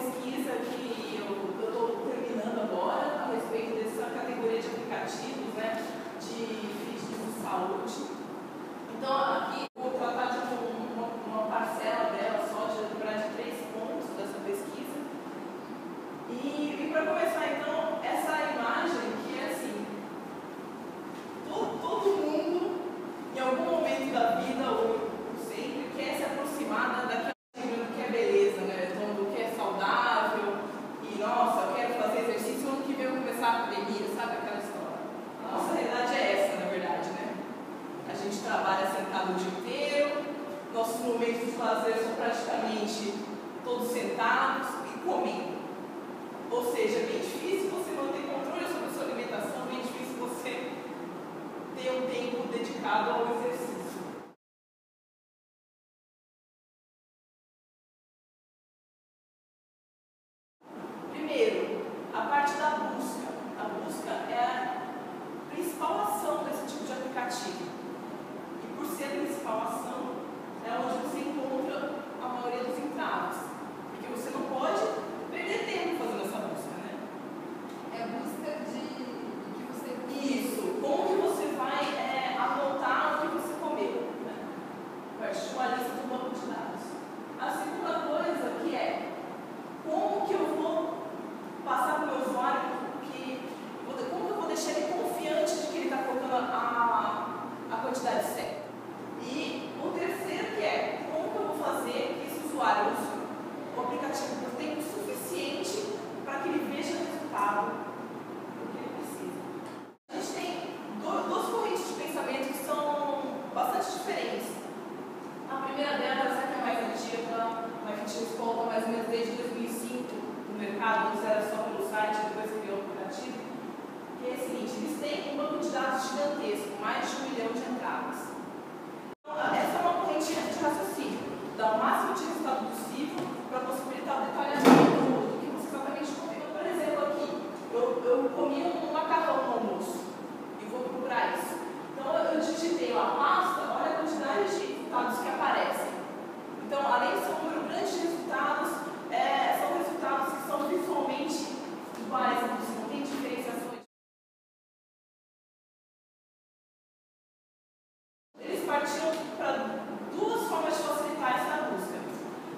pesquisa que eu estou terminando agora a respeito dessa categoria de aplicativos, né, de fitness e saúde. Então, aqui vou tratar de uma parcela dela só, de lembrar de 3 pontos dessa pesquisa. E para começar, então, essa imagem que é assim, todo mundo, em algum momento da vida, ou sempre, quer se aproximar daquela do que é beleza, né? Então, do que é saudável, e nossa, eu quero fazer exercício, ano que vem eu começar a academia, sabe aquela história? A nossa realidade é essa, na verdade, né? A gente trabalha sentado o dia inteiro, nossos momentos de lazer são praticamente todos sentados e comendo. Ou seja, é bem difícil você manter controle sobre a sua alimentação, bem difícil você ter um tempo dedicado ao exercício. Primeiro, a parte da busca. A busca é a principal ação desse tipo de aplicativo. E por ser a principal ação, é onde você encontra a maioria dos entraves. Porque você não pode perder tempo fazendo essa busca, né? É a busca de que você... Isso, como que você vai anotar o que você comeu, né? Parte de uma lista do banco de dados. A segunda coisa que é como que eu vou passar para o meu usuário, como que eu vou deixar ele confiante de que ele está colocando a quantidade certa. E o terceiro que é como que eu vou fazer que esse usuário use o aplicativo por tempo suficiente para que ele veja o resultado do que ele precisa. A gente tem duas correntes de pensamento que são bastante diferentes. A primeira delas é que é mais antiga, mas a gente coloca mais ou menos desde 2005 no mercado, antes era só pelo site, depois criou o aplicativo, que é o seguinte, eles têm um banco de dados gigantesco, mais de 1 milhão de entradas. Então, essa é uma corrente de raciocínio, dá o máximo de resultado possível para possibilitar o detalhamento do que você exatamente comeu. Por exemplo, aqui, eu comi um macarrão no almoço e vou procurar isso. Então, eu digitei lá pasta, olha a quantidade de resultados que aparecem. Então, além de ser um número grande de resultados, são resultados que são visualmente iguais, você não tem diferenciações. Eles partiram para 2 formas de facilitar essa busca.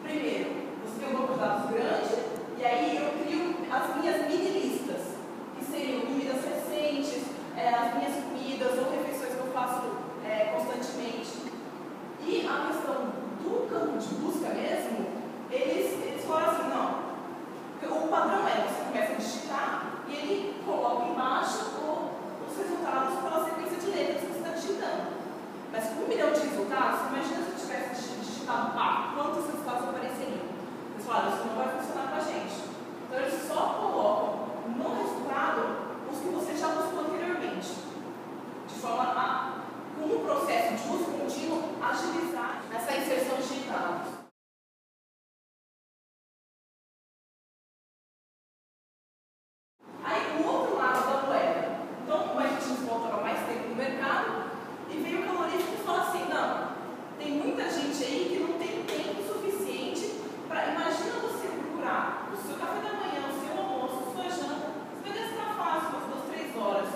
Primeiro, você tem um banco de dados grande, e aí eu crio as minhas mini listas, que seriam comidas recentes, as minhas comidas ou refeições que eu faço constantemente. E a questão do campo de busca mesmo, eles falam assim, não, o padrão é, você começa a digitar e ele coloca embaixo os resultados pela sequência de letras que você está digitando. Mas com 1 milhão de resultados, imagina se eu tivesse digitado quantos resultados apareceriam. Eles falaram, isso não vai funcionar com a gente. Então eles só colocam no resultado os que você já buscou anteriormente. De forma a, com o processo de uso contínuo, agilizar essa inserção de dados. Aí, o outro lado da moeda. Então, como a gente nos voltava mais tempo no mercado, e veio o calorífico e falou assim, não, tem muita gente aí que não tem tempo suficiente para, imagina você procurar o seu café da manhã, o seu almoço, a sua janta, você vai gastar fácil umas 2, 3 horas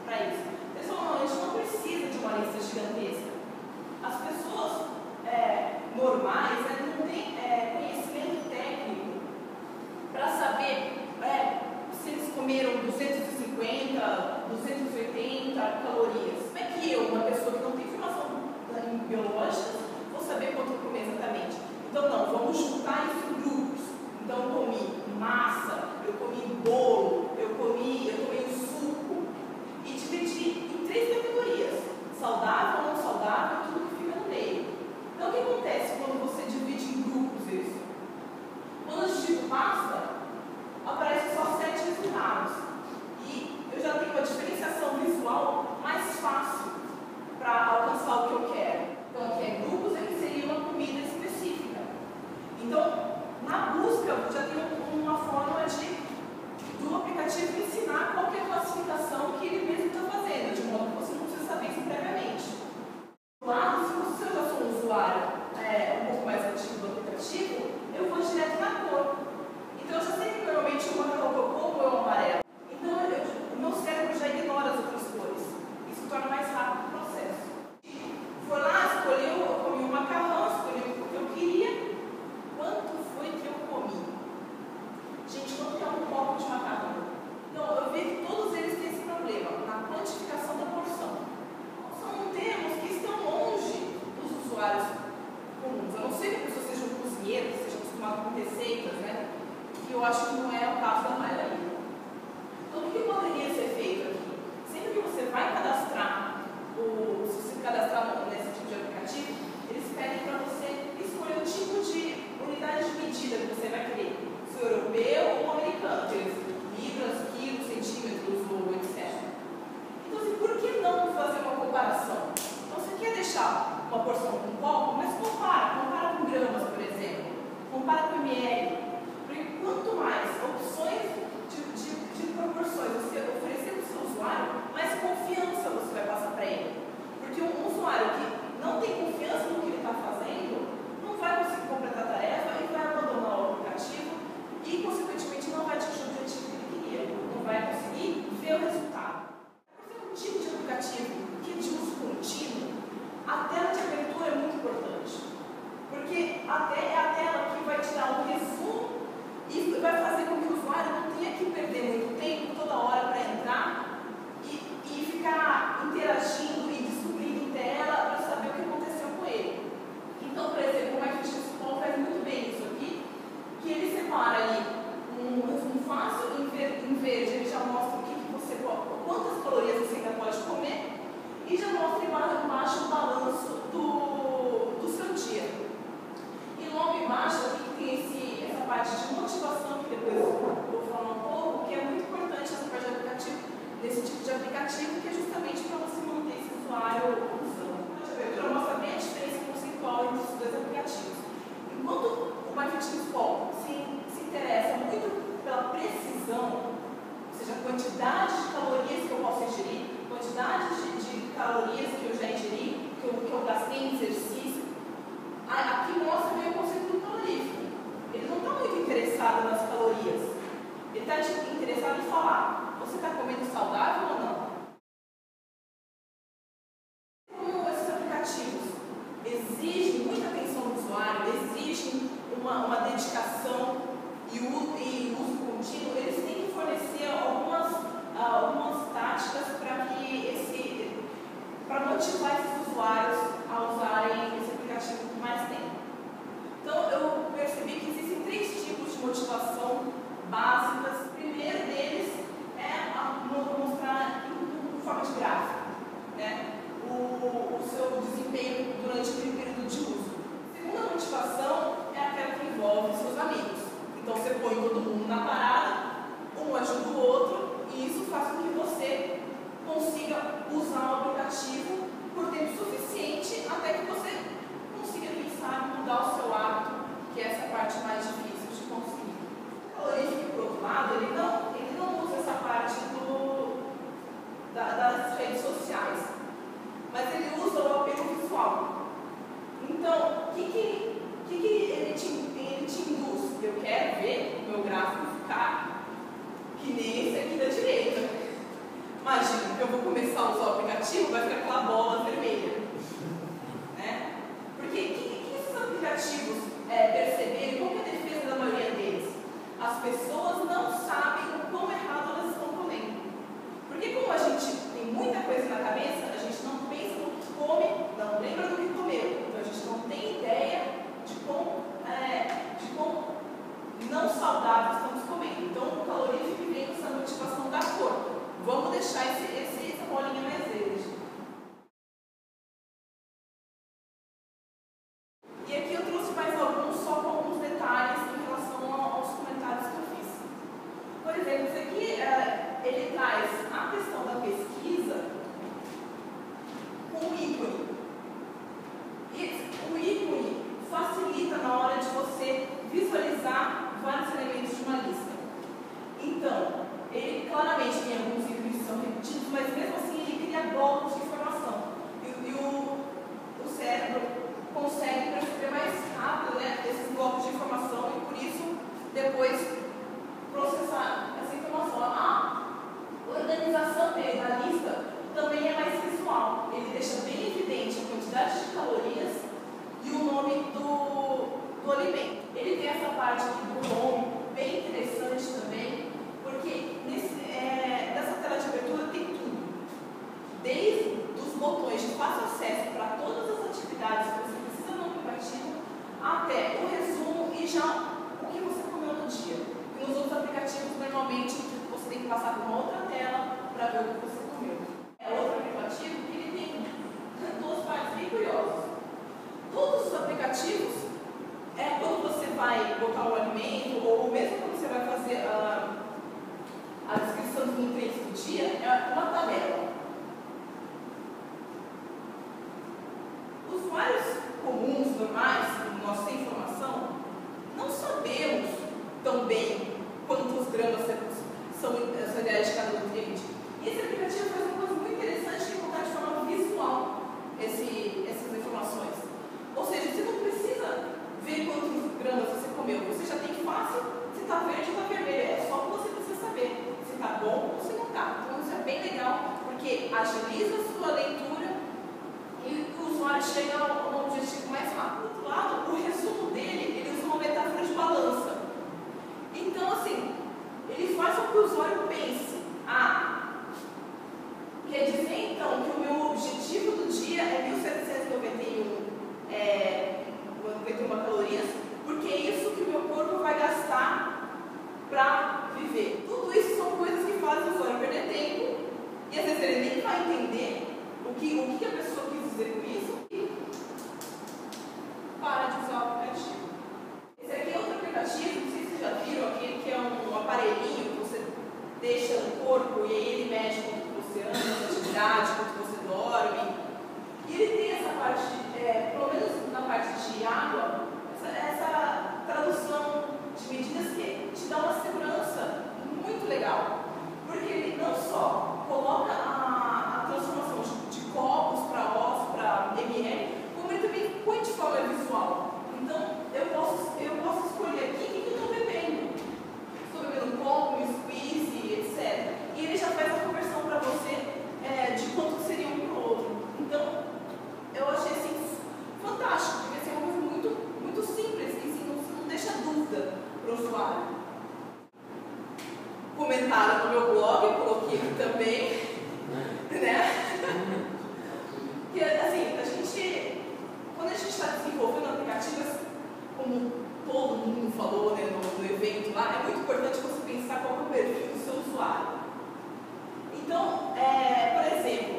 para isso. Eles falam, não, a gente não precisa de uma lista gigantesca. As pessoas normais não têm conhecimento técnico para saber se eles comeram 250, 280 calorias. Como é que eu, uma pessoa que não tem formação biológica, vou saber quanto eu comer exatamente? Então, não, vamos juntar isso em grupos. Então, eu comi massa, eu comi bolo, eu tomei um suco. E dividi em 3 categorias: saudável, não saudável, tudo que fica no meio. Então, o que acontece quando você divide em grupos isso? Quando eu digito pasta, aparece só 7 resultados. E eu já tenho uma diferenciação visual mais fácil para alcançar o que eu quero. Então, aqui é grupos, aqui seria uma comida específica. Então, na busca, eu já tenho uma forma do aplicativo ensinar qual que é a classificação que ele mesmo está fazendo, de modo que você não precisa saber isso previamente. Claro, se eu já sou um usuário um pouco mais antigo do aplicativo, eu vou direto na cor. E acostumado com receitas, né? Que eu acho que não é o caso da Mayra ainda. Então, o que poderia ser feito aqui? Sempre que você vai cadastrar, se você cadastrar nesse tipo de aplicativo, eles pedem para você escolher o tipo de unidade de medida que você vai querer. Se o europeu ou o americano, libras, quilos, centímetros ou etc. Então, assim, por que não fazer uma comparação? Então, você quer deixar uma porção com um copo, mas compara com gramas, por exemplo. Compara com ml. Porque quanto mais opções de proporções você oferecer para o seu usuário, mais confiança você vai passar para ele. Porque um usuário que não tem confiança no que ele está fazendo, não vai conseguir completar a tarefa e vai abandonar o aplicativo e, consequentemente, não vai atingir o objetivo que ele queria. Não vai conseguir ver o resultado. Por ser um tipo de aplicativo que é de uso contínuo, a tela de abertura é muito importante. Porque é a tela que vai tirar um resumo e vai fazer com que o usuário não tenha que perder muito tempo toda hora para entrar e ficar interagindo e descobrindo em tela para saber o que aconteceu com ele. Então, por exemplo, o MyFitnessPal faz muito bem isso aqui, que ele separa ali um resumo fácil, em verde ele já mostra quantas calorias você ainda pode comer e já mostra embaixo o balanço do seu dia. E logo embaixo aqui tem essa parte de motivação, que depois eu vou falar um pouco, que é muito importante essa parte de aplicativo, desse tipo de aplicativo, que é justamente para você manter esse usuário usando. A abertura mostra bem a diferença conceitual entre esses dois aplicativos. Enquanto o MyFitnessPal se interessa muito pela precisão, ou seja, a quantidade de calorias que eu posso ingerir, quantidade de calorias que eu já ingeri, que eu gastei em exercício, aqui mostra bem o conceito do calorífico. Ele não está muito interessado nas calorias. Ele está interessado em falar, você está comendo saudável ou não? Como esses aplicativos exigem muita atenção do usuário, exigem uma dedicação e uso contínuo, eles têm que fornecer algumas táticas para motivar esses usuários a usarem esse aplicativo por mais tempo. Então, eu percebi que existem 3 tipos de motivação básicas. O primeiro deles é mostrar em forma de gráfico, né, o seu desempenho durante aquele período de uso. A segunda motivação é aquela que envolve seus amigos. Então, você põe todo mundo na parada, um ajuda o outro, e isso faz com que você consiga usar o aplicativo por tempo suficiente até que você consiga, quem sabe, mudar o seu hábito, que é essa parte mais difícil de conseguir. O calorífico, por outro lado, ele não usa essa parte das redes sociais, mas ele usa o apelo visual. Então, o que ele te induz? Eu quero ver o meu gráfico ficar que nem esse aqui da direita. Imagina que eu vou começar a usar o aplicativo, vai ficar aquela bola vermelha. Né? Porque o que esses aplicativos perceberam? Qual que é a defesa da maioria deles? As pessoas não sabem o quão errado elas estão comendo. Porque como a gente tem muita coisa na cabeça, a gente não pensa no que come, não lembra do que comeu. Então a gente não tem ideia de quão não saudável estamos comendo. Então o calorífico vem com essa motivação da cor. Vamos deixar essa bolinha mais verde. E aqui eu trouxe mais alguns, só com alguns detalhes em relação aos comentários que eu fiz. Por exemplo, esse aqui ele traz a questão da pesquisa com o ícone. E o ícone facilita na hora de você visualizar vários elementos de uma lista. Então, ele claramente tem alguns ícones que são repetidos, mas mesmo assim ele cria blocos de informação. E o cérebro consegue perceber mais rápido, né, esses blocos de informação e por isso depois processar essa informação. A organização dele na lista também é mais visual. Ele deixa bem evidente a quantidade de calorias e o nome do alimento. Ele tem essa parte aqui do nome bem interessante também, porque nessa tela de abertura tem tudo. Desde os botões de fácil acesso para todas as atividades que você precisa no aplicativo, até o resumo e já vai botar o alimento, ou mesmo quando você vai fazer a descrição dos nutrientes do dia, é uma tabela. Usuários comuns, normais, nós sem informação, não sabemos tão bem quantos gramas são ideais de cada nutriente. E esse aplicativo faz uma coisa muito interessante de colocar de forma visual essas informações. Ou seja, você não precisa ver quantos gramas você comeu, você já tem fácil se está verde ou está vermelho. É só que você precisa saber se está bom ou se não está. Então isso é bem legal, porque agiliza a sua leitura e o usuário chega ao objetivo mais rápido. Do outro lado, o resumo dele, ele usa uma metáfora de balança. Então, assim, ele faz com que o usuário pense: quer dizer então que o meu objetivo do dia é 1.791 calorias, porque é isso que o meu corpo vai gastar para viver. Tudo isso são coisas que fazem o usuário perder tempo, e às vezes ele nem vai entender o que a pessoa quis dizer com isso e para de usar o aplicativo. Esse aqui é outro aplicativo, não sei se vocês já viram, aquele que é um aparelhinho que você deixa no corpo e aí ele mexe quanto você anda, sua atividade, quanto você dorme. E ele tem essa parte, pelo menos na parte de água, essa tradução de medidas que te dá uma segurança muito legal. Porque ele não só coloca a transformação de copos para ossos, para ml, como ele também põe de forma visual. Então, eu posso escolher aqui o que eu estou bebendo. Estou bebendo um copo, um squeeze, etc. E ele já faz a conversão para você de quanto seria um para o outro. Então, eu achei assim fantástico, porque assim, é uma coisa muito, muito simples e assim, não deixa dúvida para o usuário. Comentaram no meu blog, eu coloquei aqui também, né? Porque assim, quando a gente está desenvolvendo aplicativos, como todo mundo falou, né, no evento lá, é muito importante você pensar qual é o perfil do seu usuário. Então, por exemplo,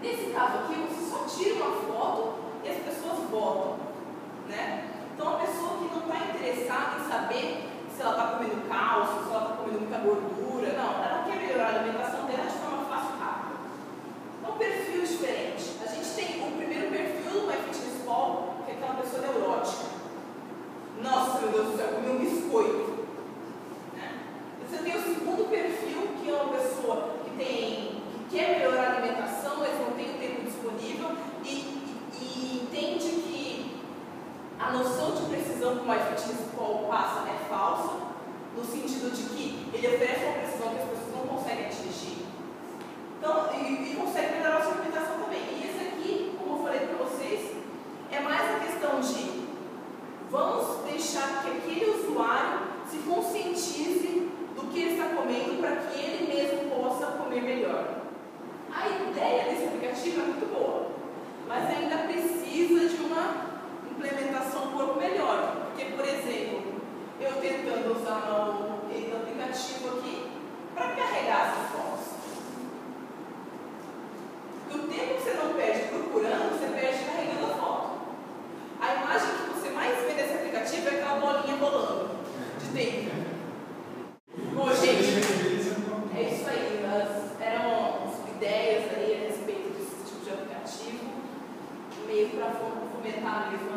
nesse caso aqui, você só tira uma foto e as pessoas votam, né? Então, a pessoa que não está interessada em saber se ela está comendo cálcio, se ela está comendo muita gordura, não, ela quer melhorar a alimentação dela de forma fácil e rápida. Então, perfil diferente. A gente tem o primeiro perfil do MyFitnessPal, que é aquela pessoa neurótica. Nossa, meu Deus do céu, comi um biscoito. Né? Você tem o segundo perfil, que é uma pessoa que quer melhorar a alimentação, mas não tem o tempo disponível e entende que a noção de precisão que o MyFitnessPal passa é falsa, no sentido de que ele oferece uma precisão que as pessoas não conseguem atingir. Então, e consegue melhorar a sua alimentação também. E esse aqui, como eu falei para vocês, é mais a questão de vamos deixar que aquele usuário se conscientize do que ele está comendo para que ele mesmo possa comer melhor. A ideia desse aplicativo é muito boa, mas ainda precisa de uma implementação um pouco melhor. Porque, por exemplo, eu tentando usar o aplicativo aqui para carregar essas fotos. Porque o tempo que você não perde procurando, você perde carregando a foto. A imagem que você mais vê desse aplicativo é aquela bolinha rolando de tempo. Bom, gente, é isso aí. Eram ideias aí a respeito desse tipo de aplicativo, meio para fomentar mesmo